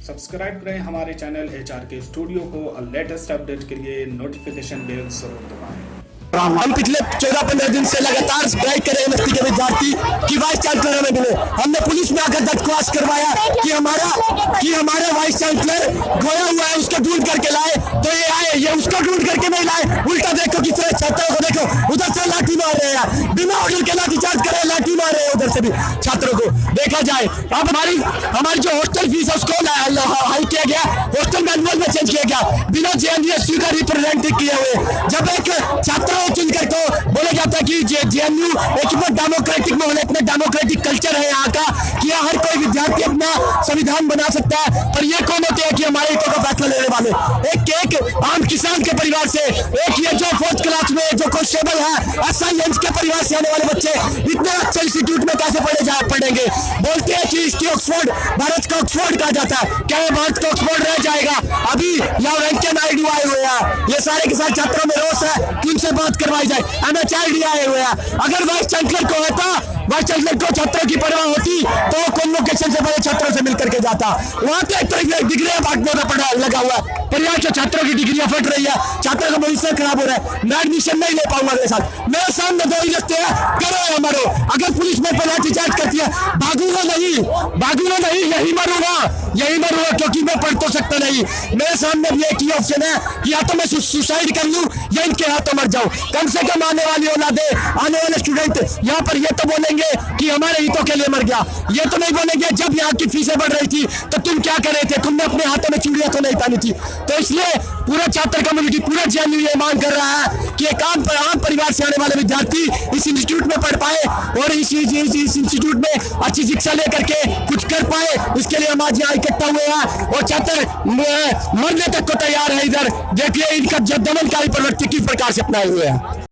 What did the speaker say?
Subscribe करें हमारे channel HRK studio को और लेटेस्ट अपडेट के लिए नोटिफिकेशन बेल जरूर दबाएं। हम पिछले 14-15 दिन से लगातार स्ट्राइक कर रहे हैं के विद्यार्थी कि वाइस चांसलर हमें मिले। हमने पुलिस में आकर दरख्वास्त करवाया कि हमारा वाइस चांसलर खोया हुआ है, उसको ढूंढ करके लाए। तो ये आए, ये उसको ढूंढ करके नहीं लाए, उल्टा देखो किस तरह छात्रों को देखो, उधर से लाठी मार रहे हैं, बिना ऑर्डर के लाठी चार्ज कर रहे हैं, लाठी मार रहे हैं उधर से भी छात्रों को। देखा जाए अब हमारी जो हॉस्टल फीस है उसको हाई किया गया, हॉस्टल मैनुअल में चेंज किया गया, बिना JNU का रिप्रेजेंटेटिव किए हुए। जब एक छात्रों चुनकर को बोला जाता है कि JNU एक डेमोक्रेटिक माहौल है, इतना डेमोक्रेटिक कल्चर है यहाँ का कि यहाँ हर कोई विद्यार्थी अपना संविधान बना सकता है। पर ये कौन होते हैं कि हमारे हितों का फैसला लेने वाले? एक आम किसान के परिवार से, एक ये जो 4th क्लास में जो कांस्टेबल है SIN के परिवार से आने वाले बच्चे इतने अच्छे इंस्टीट्यूट में कैसे पढ़ेंगे? बोलते हैं कि इसकी ऑक्सफोर्ड, भारत का ऑक्सफोर्ड कहा जाता है। क्या ये भारत का ऑक्सफोर्ड रह जाएगा? अभी यहाँ वेंकैया नायडू आए हुए हैं, ये सारे के सारे छात्रों में रोष है कि उनसे बात करवाई जाए। MHRD आए हुए हैं। अगर वाइस चांसलर को होता, वाइस चांसलर को छात्रों की परवाह होती तो कन्वोकेशन से बड़े छात्रों से मिलकर के जाता। वहां तो एक तरफ डिग्रियां बांटने का पड़ा लगा हुआ है, पर यहाँ जो छात्रों की डिग्रियां फट रही है, छात्रों का भविष्य खराब हो रहा है। मैं एडमिशन नहीं ले पाऊंगा अगले साल। मेरे सामने 2 ही रस्ते हैं, करो या मरो। अगर पुलिस में लाठी चार्ज करती है, भागूंगा नहीं, यही मरूंगा क्योंकि मैं पढ़ तो सकता नहीं। मेरे सामने भी एक ही ऑप्शन है कि या तो मैं सुसाइड कर लूं या इनके हाथों मर जाऊं। कम से कम आने वाली औलादे, आने वाले स्टूडेंट यहाँ पर ये तो बोलेंगे कि हमारे हितों के लिए मर गया। ये तो नहीं बोलेंगे जब यहाँ की फीसें बढ़ रही थी तो तुम क्या कर रहे थे, तुमने अपने हाथों में चूड़ियां तो नहीं तानी थी। तो इसलिए पूरा छात्र कम्युनिटी, पूरा JNU ये मांग कर रहा है कि एक आम परिवार से आने वाले विद्यार्थी इस इंस्टीट्यूट में पढ़ पाए और इस इंस्टीट्यूट में अच्छी शिक्षा लेकर के कुछ कर पाए। इसके लिए हम आज यहाँ इकट्ठा हुए हैं और छात्र मरने तक को तैयार है। इधर देखिए इनका दमनकारी प्रवृत्ति किस प्रकार से अपनाए हुए हैं।